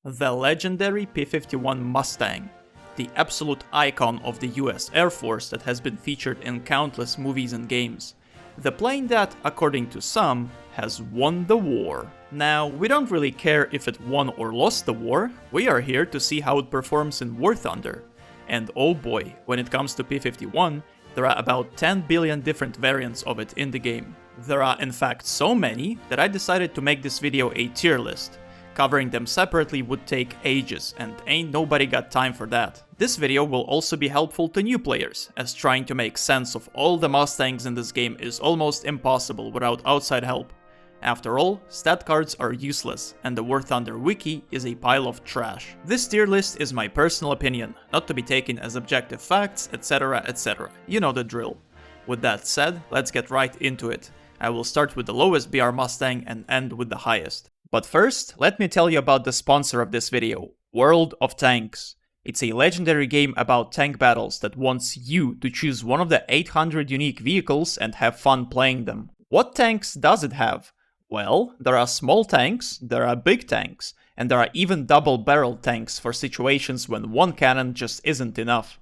The legendary P-51 Mustang, the absolute icon of the US Air Force that has been featured in countless movies and games. The plane that, according to some, has won the war. Now, we don't really care if it won or lost the war, we are here to see how it performs in War Thunder. And oh boy, when it comes to P-51, there are about 10 billion different variants of it in the game. There are in fact so many that I decided to make this video a tier list. Covering them separately would take ages, and ain't nobody got time for that. This video will also be helpful to new players, as trying to make sense of all the Mustangs in this game is almost impossible without outside help. After all, stat cards are useless, and the War Thunder wiki is a pile of trash. This tier list is my personal opinion, not to be taken as objective facts, etc, etc. You know the drill. With that said, let's get right into it. I will start with the lowest BR Mustang and end with the highest. But first, let me tell you about the sponsor of this video, World of Tanks. It's a legendary game about tank battles that wants you to choose one of the 800 unique vehicles and have fun playing them. What tanks does it have? Well, there are small tanks, there are big tanks, and there are even double-barreled tanks for situations when one cannon just isn't enough.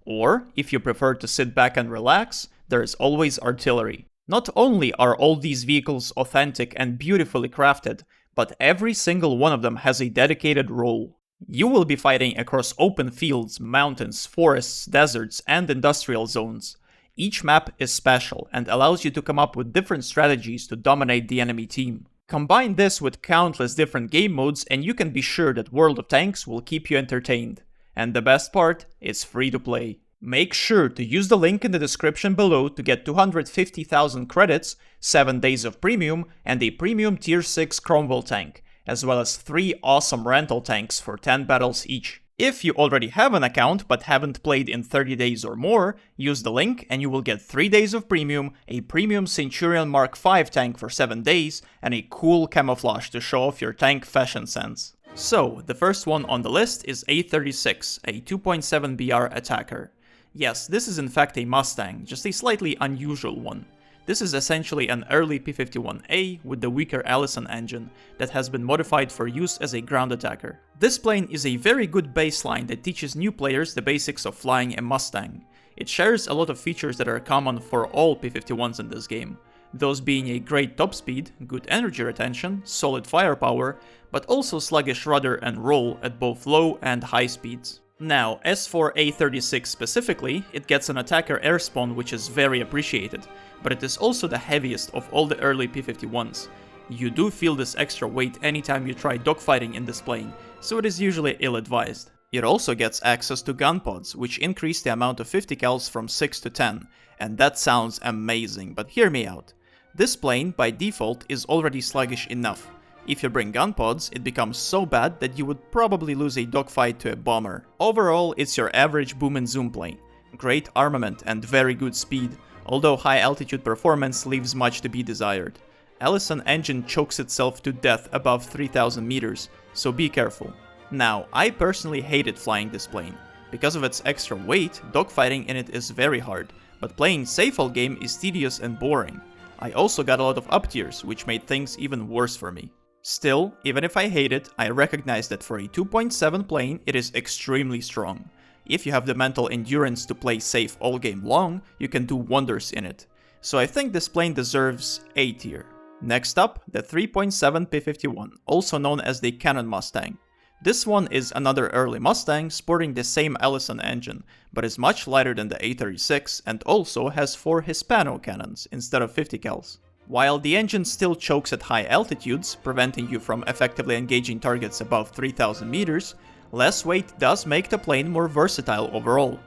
Or, if you prefer to sit back and relax, there is always artillery. Not only are all these vehicles authentic and beautifully crafted, but every single one of them has a dedicated role. You will be fighting across open fields, mountains, forests, deserts, and industrial zones. Each map is special and allows you to come up with different strategies to dominate the enemy team. Combine this with countless different game modes and you can be sure that World of Tanks will keep you entertained. And the best part, it's free to play. Make sure to use the link in the description below to get 250,000 credits, 7 days of premium, and a premium tier 6 Cromwell tank, as well as 3 awesome rental tanks for 10 battles each. If you already have an account but haven't played in 30 days or more, use the link and you will get 3 days of premium, a premium Centurion Mark V tank for 7 days, and a cool camouflage to show off your tank fashion sense. So, the first one on the list is A36, a 2.7 BR attacker. Yes, this is in fact a Mustang, just a slightly unusual one. This is essentially an early P-51A with the weaker Allison engine that has been modified for use as a ground attacker. This plane is a very good baseline that teaches new players the basics of flying a Mustang. It shares a lot of features that are common for all P-51s in this game, those being a great top speed, good energy retention, solid firepower, but also sluggish rudder and roll at both low and high speeds. Now, as for A36 specifically, it gets an attacker air spawn which is very appreciated, but it is also the heaviest of all the early P-51s. You do feel this extra weight anytime you try dogfighting in this plane, so it is usually ill-advised. It also gets access to gun pods, which increase the amount of 50 cals from 6 to 10, and that sounds amazing, but hear me out. This plane, by default, is already sluggish enough. If you bring gun pods, it becomes so bad that you would probably lose a dogfight to a bomber. Overall, it's your average boom and zoom plane. Great armament and very good speed, although high altitude performance leaves much to be desired. Allison engine chokes itself to death above 3000 meters, so be careful. Now, I personally hated flying this plane. Because of its extra weight, dogfighting in it is very hard, but playing safe all game is tedious and boring. I also got a lot of up tiers, which made things even worse for me. Still, even if I hate it, I recognize that for a 2.7 plane, it is extremely strong. If you have the mental endurance to play safe all game long, you can do wonders in it. So I think this plane deserves A tier. Next up, the 3.7 P-51, also known as the Cannon Mustang. This one is another early Mustang sporting the same Allison engine, but is much lighter than the A36 and also has 4 Hispano cannons instead of 50 cals. While the engine still chokes at high altitudes, preventing you from effectively engaging targets above 3000 meters, less weight does make the plane more versatile overall.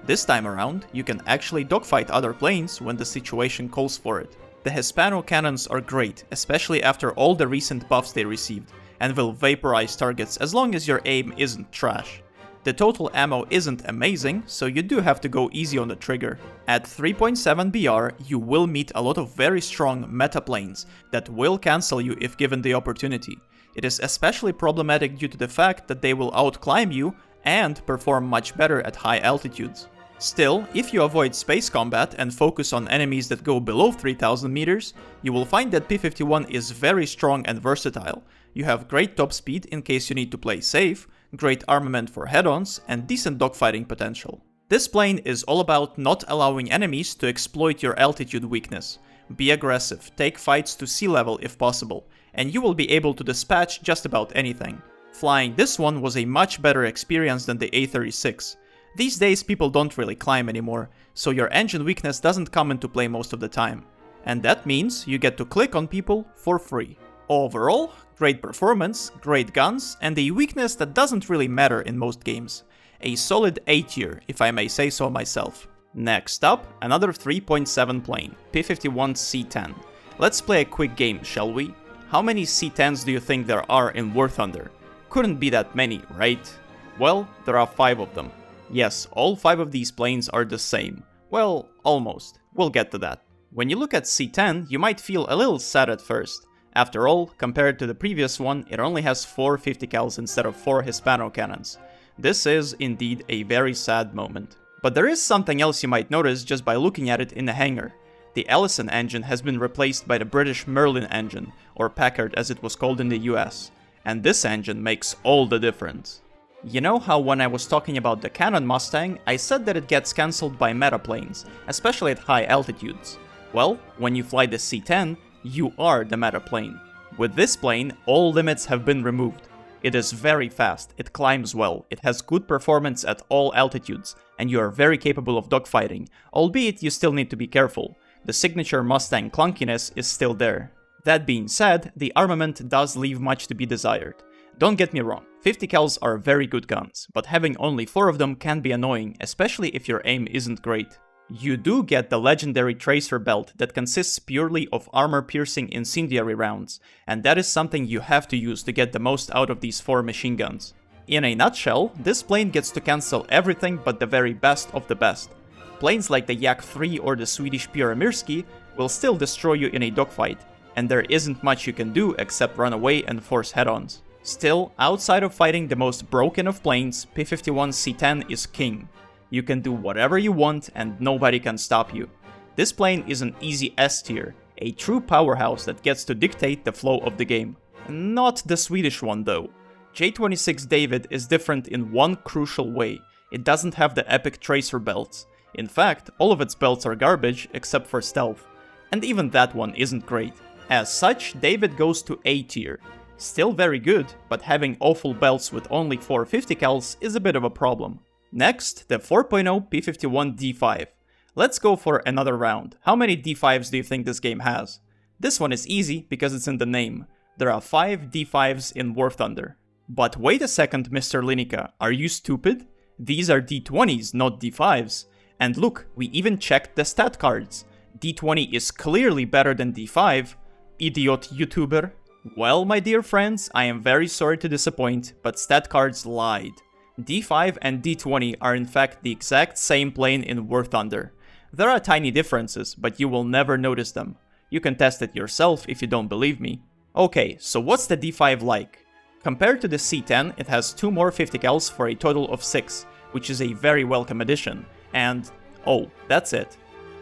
This time around, you can actually dogfight other planes when the situation calls for it. The Hispano cannons are great, especially after all the recent buffs they received, and will vaporize targets as long as your aim isn't trash. The total ammo isn't amazing, so you do have to go easy on the trigger. At 3.7 BR, you will meet a lot of very strong meta planes that will cancel you if given the opportunity. It is especially problematic due to the fact that they will outclimb you and perform much better at high altitudes. Still, if you avoid space combat and focus on enemies that go below 3000 meters, you will find that P-51 is very strong and versatile. You have great top speed in case you need to play safe, great armament for head-ons, and decent dogfighting potential. This plane is all about not allowing enemies to exploit your altitude weakness. Be aggressive, take fights to sea level if possible, and you will be able to dispatch just about anything. Flying this one was a much better experience than the A36. These days people don't really climb anymore, so your engine weakness doesn't come into play most of the time. And that means you get to click on people for free. Overall, great performance, great guns, and a weakness that doesn't really matter in most games. A solid A tier, if I may say so myself. Next up, another 3.7 plane, P-51s C-10. Let's play a quick game, shall we? How many C-10s do you think there are in War Thunder? Couldn't be that many, right? Well, there are 5 of them. Yes, all 5 of these planes are the same. Well, almost. We'll get to that. When you look at C-10, you might feel a little sad at first. After all, compared to the previous one, it only has 4 50 cals instead of 4 Hispano cannons. This is indeed a very sad moment. But there is something else you might notice just by looking at it in the hangar. The Ellison engine has been replaced by the British Merlin engine, or Packard as it was called in the US. And this engine makes all the difference. You know how when I was talking about the Cannon Mustang, I said that it gets cancelled by metaplanes, especially at high altitudes? Well, when you fly the C-10, you are the metaplane. With this plane, all limits have been removed. It is very fast, it climbs well, it has good performance at all altitudes, and you are very capable of dogfighting, albeit you still need to be careful. The signature Mustang clunkiness is still there. That being said, the armament does leave much to be desired. Don't get me wrong, 50 cals are very good guns, but having only 4 of them can be annoying, especially if your aim isn't great. You do get the legendary tracer belt that consists purely of armor-piercing incendiary rounds, and that is something you have to use to get the most out of these 4 machine guns. In a nutshell, this plane gets to cancel everything but the very best of the best. Planes like the Yak-3 or the Swedish Pyramyrski will still destroy you in a dogfight, and there isn't much you can do except run away and force head-ons. Still, outside of fighting the most broken of planes, P-51 C-10 is king. You can do whatever you want and nobody can stop you. This plane is an easy S tier, a true powerhouse that gets to dictate the flow of the game. Not the Swedish one though. J-26 David is different in one crucial way. It doesn't have the epic tracer belts. In fact, all of its belts are garbage except for stealth. And even that one isn't great. As such, David goes to A tier. Still very good, but having awful belts with only 4 50 cals is a bit of a problem. Next, the 4.0 P-51 D5. Let's go for another round. How many D5s do you think this game has? This one is easy because it's in the name. There are 5 D5s in War Thunder. But wait a second, Mr. Linica, are you stupid? These are D20s, not D5s. And look, we even checked the stat cards. D20 is clearly better than D5. Idiot YouTuber. Well, my dear friends, I am very sorry to disappoint, but stat cards lied. D5 and D20 are in fact the exact same plane in War Thunder. There are tiny differences, but you will never notice them. You can test it yourself if you don't believe me. Okay, so what's the D5 like? Compared to the C-10, it has 2 more 50 cals for a total of 6, which is a very welcome addition. And, oh, that's it.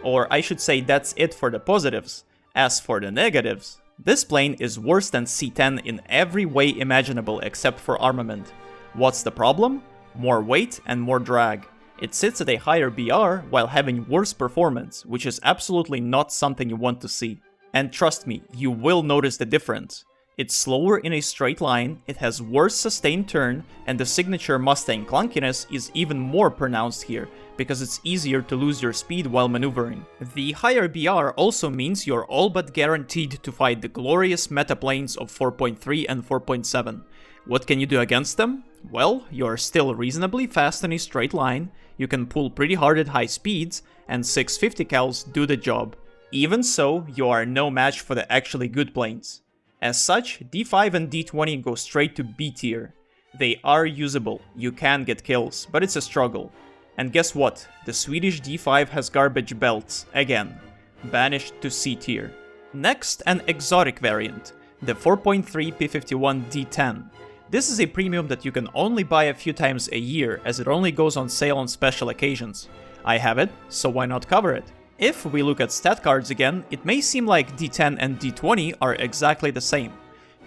Or I should say that's it for the positives. As for the negatives, this plane is worse than C-10 in every way imaginable except for armament. What's the problem? More weight and more drag. It sits at a higher BR while having worse performance, which is absolutely not something you want to see. And trust me, you will notice the difference. It's slower in a straight line, it has worse sustained turn, and the signature Mustang clunkiness is even more pronounced here, because it's easier to lose your speed while maneuvering. The higher BR also means you're all but guaranteed to fight the glorious meta planes of 4.3 and 4.7. What can you do against them? Well, you're still reasonably fast in a straight line, you can pull pretty hard at high speeds, and 650 cals do the job. Even so, you are no match for the actually good planes. As such, D5 and D20 go straight to B tier. They are usable, you can get kills, but it's a struggle. And guess what? The Swedish D5 has garbage belts, again. Banished to C tier. Next, an exotic variant, the 4.3 P-51 D10. This is a premium that you can only buy a few times a year, as it only goes on sale on special occasions. I have it, so why not cover it? If we look at stat cards again, it may seem like D10 and D20 are exactly the same.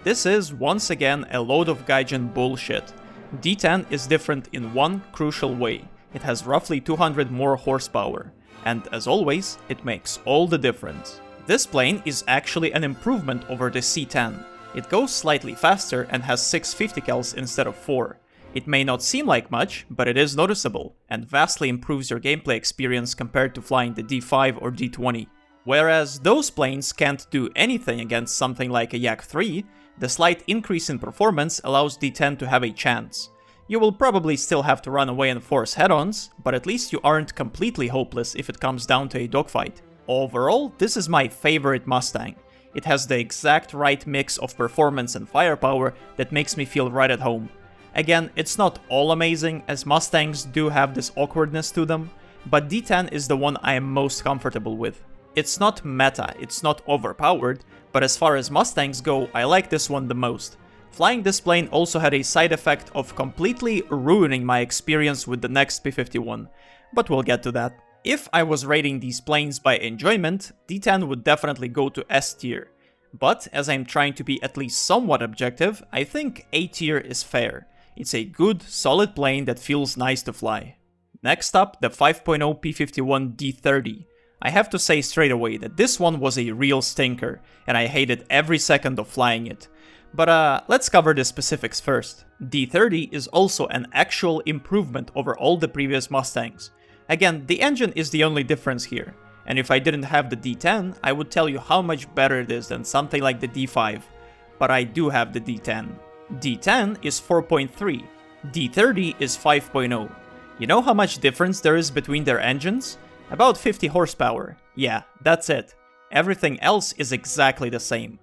This is, once again, a load of Gaijin bullshit. D10 is different in one crucial way. It has roughly 200 more horsepower, and as always, it makes all the difference. This plane is actually an improvement over the C10. It goes slightly faster and has 650 cals instead of 4. It may not seem like much, but it is noticeable, and vastly improves your gameplay experience compared to flying the D5 or D20. Whereas those planes can't do anything against something like a Yak-3, the slight increase in performance allows D10 to have a chance. You will probably still have to run away and force head-ons, but at least you aren't completely hopeless if it comes down to a dogfight. Overall, this is my favorite Mustang. It has the exact right mix of performance and firepower that makes me feel right at home. Again, it's not all amazing, as Mustangs do have this awkwardness to them, but D10 is the one I am most comfortable with. It's not meta, it's not overpowered, but as far as Mustangs go, I like this one the most. Flying this plane also had a side effect of completely ruining my experience with the next P-51, but we'll get to that. If I was rating these planes by enjoyment, D10 would definitely go to S tier. But as I'm trying to be at least somewhat objective, I think A tier is fair. It's a good, solid plane that feels nice to fly. Next up, the 5.0 P-51 D30. I have to say straight away that this one was a real stinker, and I hated every second of flying it. But let's cover the specifics first. D30 is also an actual improvement over all the previous Mustangs. Again, the engine is the only difference here, and if I didn't have the D10, I would tell you how much better it is than something like the D5. But I do have the D10. D10 is 4.3, D30 is 5.0. You know how much difference there is between their engines? About 50 horsepower. Yeah, that's it. Everything else is exactly the same.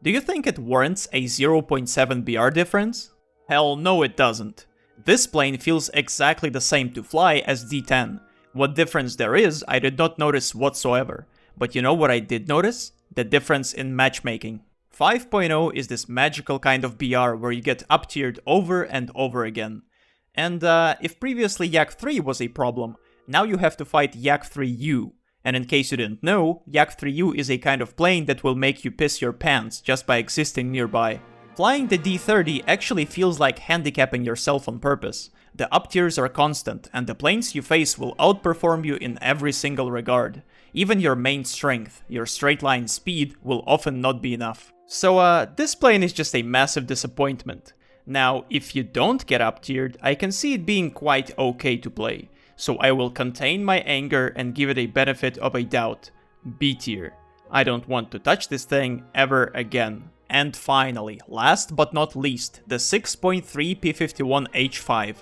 Do you think it warrants a 0.7 BR difference? Hell no it doesn't. This plane feels exactly the same to fly as D10. What difference there is, I did not notice whatsoever. But you know what I did notice? The difference in matchmaking. 5.0 is this magical kind of BR where you get up-tiered over and over again. And if previously Yak-3 was a problem, now you have to fight Yak-3U. And in case you didn't know, Yak-3U is a kind of plane that will make you piss your pants just by existing nearby. Flying the D30 actually feels like handicapping yourself on purpose. The up-tiers are constant, and the planes you face will outperform you in every single regard. Even your main strength, your straight-line speed, will often not be enough. So this plane is just a massive disappointment. Now, if you don't get up-tiered, I can see it being quite okay to play. So I will contain my anger and give it a benefit of a doubt. B tier. I don't want to touch this thing ever again. And finally, last but not least, the 6.3 P-51H5.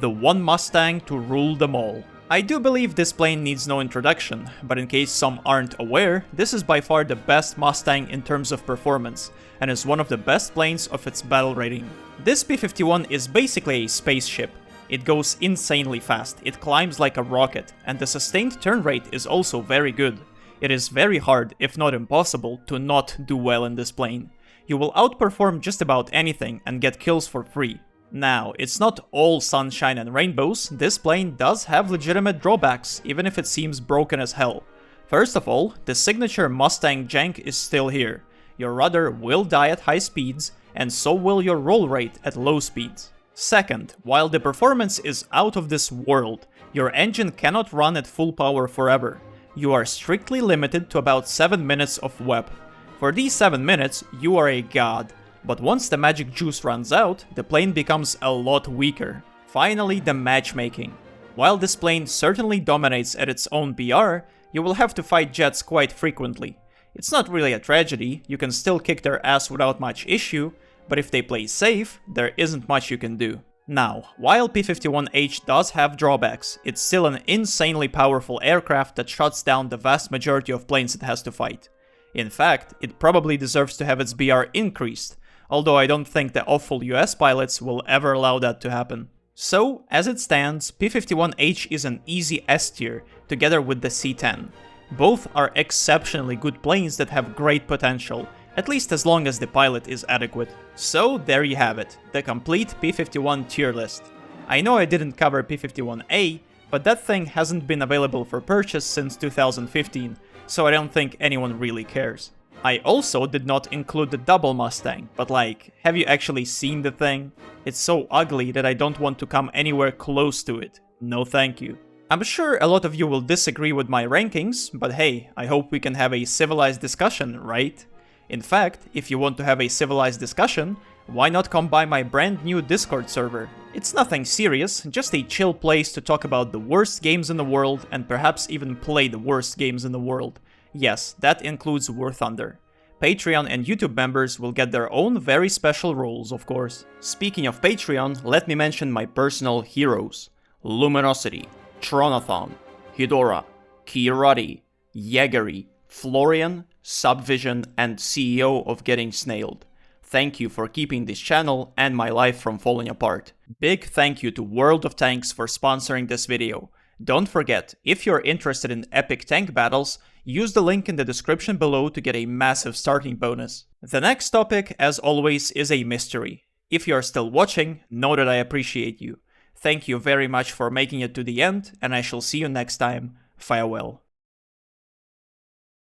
The one Mustang to rule them all. I do believe this plane needs no introduction, but in case some aren't aware, this is by far the best Mustang in terms of performance, and is one of the best planes of its battle rating. This P-51 is basically a spaceship. It goes insanely fast, it climbs like a rocket, and the sustained turn rate is also very good. It is very hard, if not impossible, to not do well in this plane. You will outperform just about anything and get kills for free. Now, it's not all sunshine and rainbows, this plane does have legitimate drawbacks, even if it seems broken as hell. First of all, the signature Mustang jank is still here. Your rudder will die at high speeds, and so will your roll rate at low speeds. Second, while the performance is out of this world, your engine cannot run at full power forever. You are strictly limited to about 7 minutes of WEP. For these 7 minutes, you are a god. But once the magic juice runs out, the plane becomes a lot weaker. Finally, the matchmaking. While this plane certainly dominates at its own BR, you will have to fight jets quite frequently. It's not really a tragedy, you can still kick their ass without much issue, but if they play safe, there isn't much you can do. Now, while P-51H does have drawbacks, it's still an insanely powerful aircraft that shuts down the vast majority of planes it has to fight. In fact, it probably deserves to have its BR increased, although I don't think the awful US pilots will ever allow that to happen. So, as it stands, P-51H is an easy S tier, together with the C-10. Both are exceptionally good planes that have great potential, at least as long as the pilot is adequate. So there you have it, the complete P-51 tier list. I know I didn't cover P-51A, but that thing hasn't been available for purchase since 2015, so I don't think anyone really cares. I also did not include the double Mustang, but like, have you actually seen the thing? It's so ugly that I don't want to come anywhere close to it. No thank you. I'm sure a lot of you will disagree with my rankings, but hey, I hope we can have a civilized discussion, right? In fact, if you want to have a civilized discussion, why not come by my brand new Discord server? It's nothing serious, just a chill place to talk about the worst games in the world and perhaps even play the worst games in the world. Yes, that includes War Thunder. Patreon and YouTube members will get their own very special roles, of course. Speaking of Patreon, let me mention my personal heroes. Luminosity, Tronathon, Hidora, Kirati, Yegeri, Florian, Subvision, and CEO of Getting Snailed. Thank you for keeping this channel and my life from falling apart. Big thank you to World of Tanks for sponsoring this video. Don't forget, if you're interested in epic tank battles, use the link in the description below to get a massive starting bonus. The next topic, as always, is a mystery. If you're still watching, know that I appreciate you. Thank you very much for making it to the end, and I shall see you next time. Farewell.